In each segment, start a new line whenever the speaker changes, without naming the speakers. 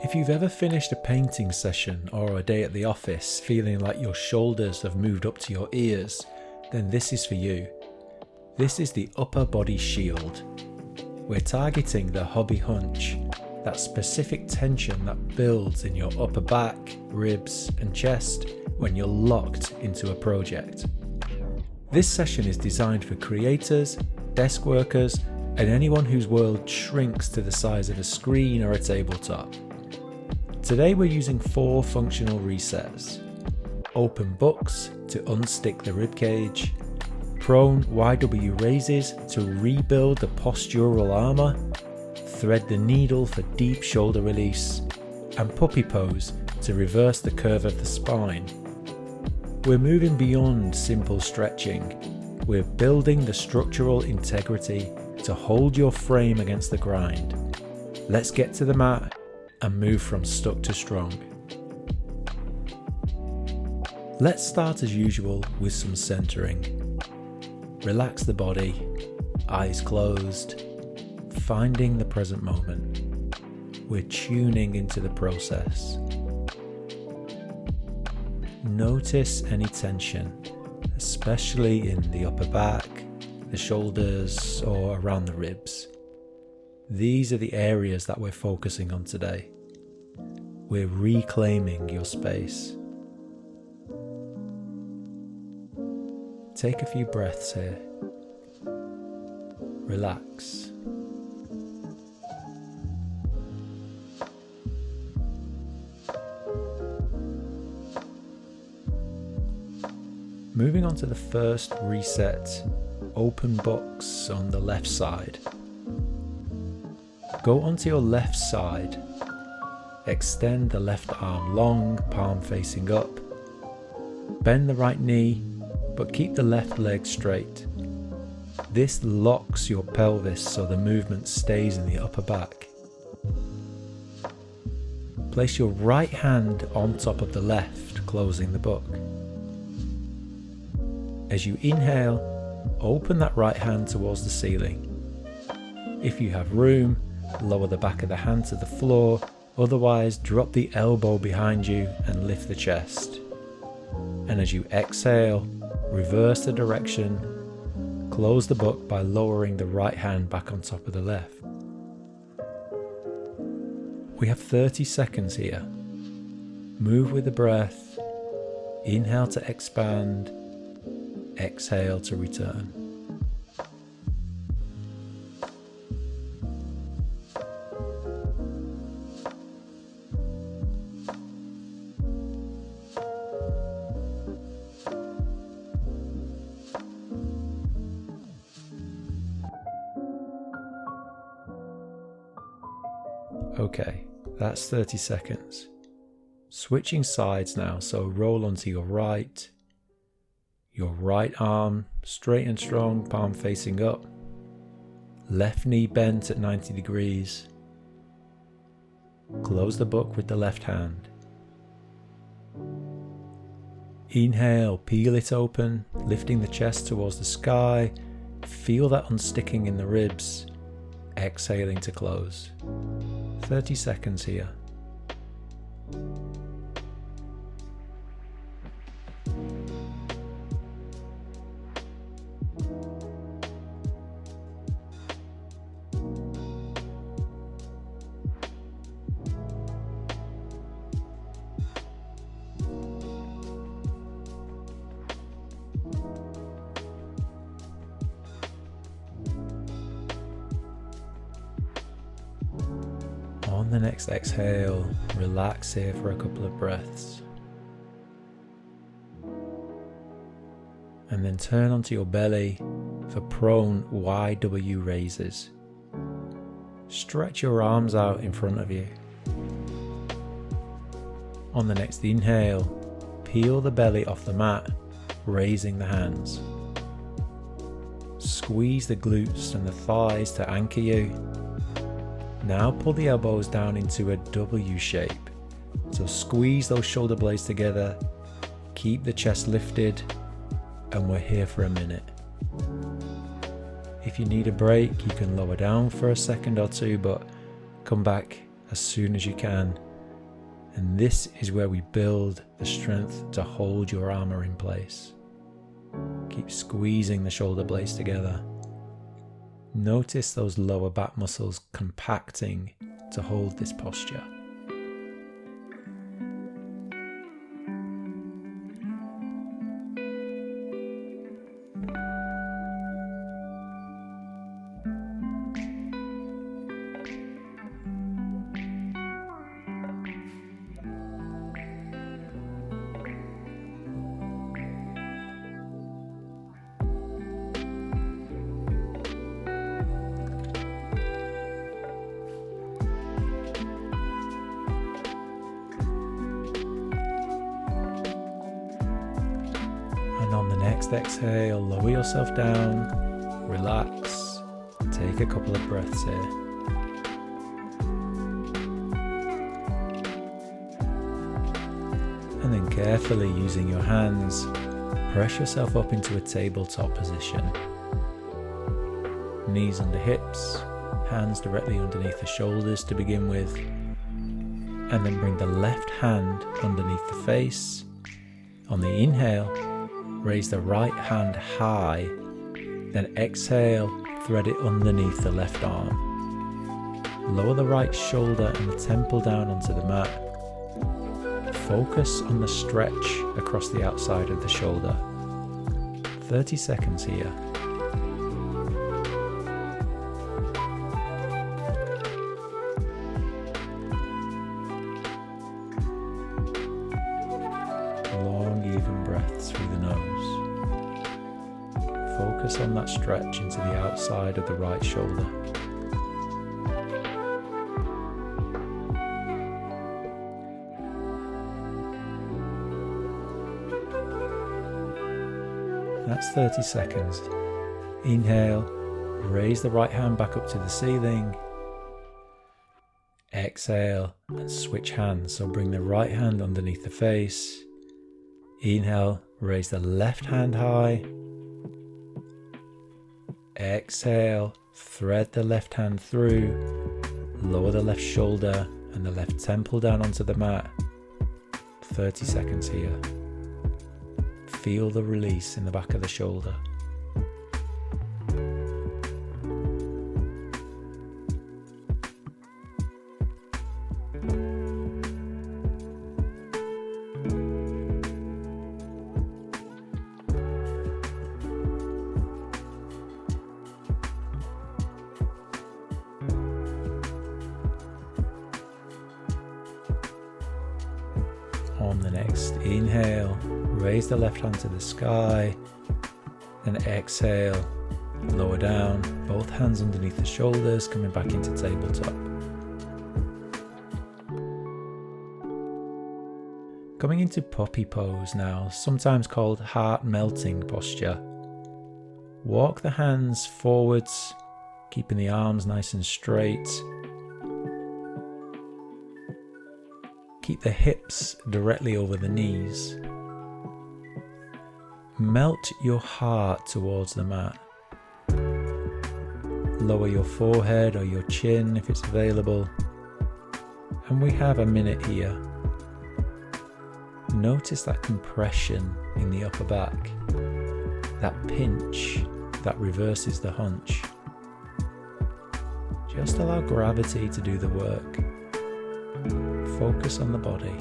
If you've ever finished a painting session or a day at the office feeling like your shoulders have moved up to your ears, then this is for you. This is the upper body shield. We're targeting the hobby hunch, that specific tension that builds in your upper back, ribs and chest when you're locked into a project. This session is designed for creators, desk workers, and anyone whose world shrinks to the size of a screen or a tabletop. Today we're using 4 functional resets. Open books to unstick the ribcage, prone YW raises to rebuild the postural armour, thread the needle for deep shoulder release, and puppy pose to reverse the curve of the spine. We're moving beyond simple stretching. We're building the structural integrity to hold your frame against the grind. Let's get to the mat and move from stuck to strong. Let's start as usual with some centering. Relax the body, eyes closed, finding the present moment. We're tuning into the process. Notice any tension, especially in the upper back, the shoulders, or around the ribs. These are the areas that we're focusing on today. We're reclaiming your space. Take a few breaths here. Relax. Moving on to the first reset, open books on the left side. Go onto your left side, extend the left arm long, palm facing up, bend the right knee, but keep the left leg straight. This locks your pelvis so the movement stays in the upper back. Place your right hand on top of the left, closing the book. As you inhale, open that right hand towards the ceiling. If you have room, lower the back of the hand to the floor, otherwise drop the elbow behind you and lift the chest. And as you exhale, reverse the direction, close the book by lowering the right hand back on top of the left. We have 30 seconds here. Move with the breath, inhale to expand, exhale to return. Okay, that's 30 seconds. Switching sides now, so roll onto your right arm straight and strong, palm facing up, left knee bent at 90 degrees. Close the book with the left hand. Inhale, peel it open, lifting the chest towards the sky. Feel that unsticking in the ribs. Exhaling to close. 30 seconds here. On the next exhale, relax here for a couple of breaths. And then turn onto your belly for prone YW raises. Stretch your arms out in front of you. On the next inhale, peel the belly off the mat, raising the hands. Squeeze the glutes and the thighs to anchor you. Now pull the elbows down into a W shape. So squeeze those shoulder blades together, keep the chest lifted, and we're here for a minute. If you need a break, you can lower down for a second or two, but come back as soon as you can And this is where we build the strength to hold your armor in place. Keep squeezing the shoulder blades together. Notice those lower back muscles compacting to hold this posture. And on the next exhale, lower yourself down, relax, take a couple of breaths here. And then carefully using your hands, press yourself up into a tabletop position. Knees under hips, hands directly underneath the shoulders to begin with. And then bring the left hand underneath the face. On the inhale, raise the right hand high, then exhale, thread it underneath the left arm. Lower the right shoulder and the temple down onto the mat. Focus on the stretch across the outside of the shoulder. 30 seconds here. Long, even breaths through the nose. Focus on that stretch into the outside of the right shoulder. That's 30 seconds. Inhale, raise the right hand back up to the ceiling. Exhale and switch hands, so bring the right hand underneath the face. Inhale, raise the left hand high. Exhale, thread the left hand through. Lower the left shoulder and the left temple down onto the mat. 30 seconds here. Feel the release in the back of the shoulder. On the next inhale, raise the left hand to the sky, then exhale, lower down, both hands underneath the shoulders, coming back into tabletop. Coming into puppy pose now, sometimes called heart melting posture. Walk the hands forwards, keeping the arms nice and straight. Keep the hips directly over the knees. Melt your heart towards the mat. Lower your forehead or your chin if it's available. And we have a minute here. Notice that compression in the upper back. That pinch that reverses the hunch. Just allow gravity to do the work. Focus on the body.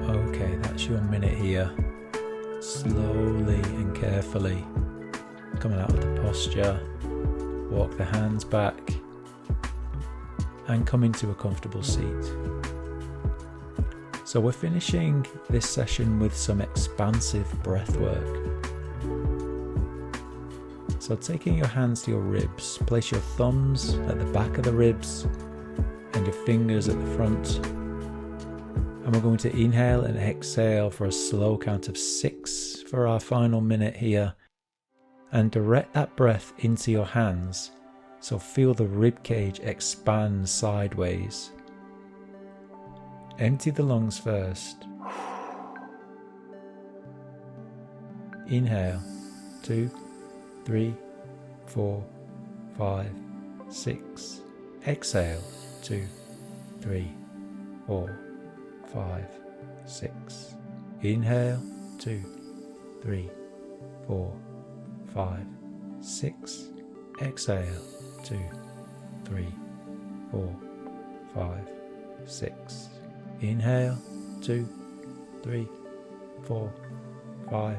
Okay, that's your minute here. Slowly and carefully coming out of the posture, walk the hands back and come into a comfortable seat. So we're finishing this session with some expansive breathwork. So taking your hands to your ribs, place your thumbs at the back of the ribs and your fingers at the front. And we're going to inhale and exhale for a slow count of 6 for our final minute here. And direct that breath into your hands. So feel the ribcage expand sideways. Empty the lungs first. Inhale. 2, 3, 4, 5, 6. Exhale. 2, 3, 4, 5, 6. Inhale. 2, 3, 4, 5, 6. Exhale. 2, 3, 4, 5, 6. Inhale. 2, 3, 4, 5,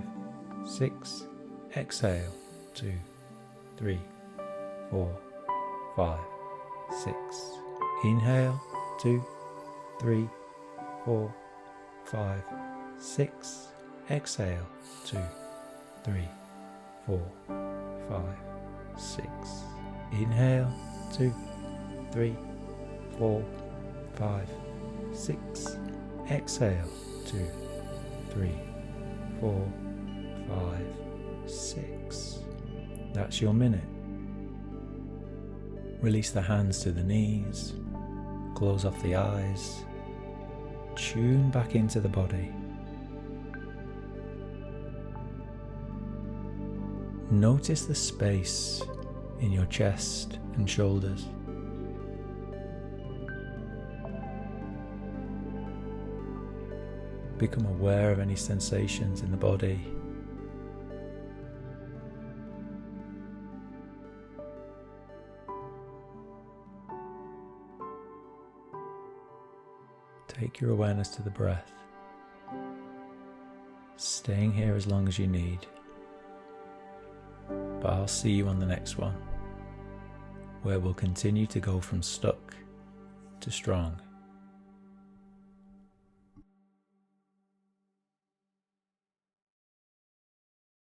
6. Exhale. 2, 3, 4, 5, 6. Inhale. 2, 3, 4, 5, 6. Exhale. 2, 3, 4, 5, 6. Inhale. 2, 3, 4, 5, 6. Exhale. 2, 3, 4, 5, 6. That's your minute. Release the hands to the knees. Close off the eyes. Tune back into the body. Notice the space in your chest and shoulders. Become aware of any sensations in the body. Take your awareness to the breath, staying here as long as you need. But I'll see you on the next one, where we'll continue to go from stuck to strong.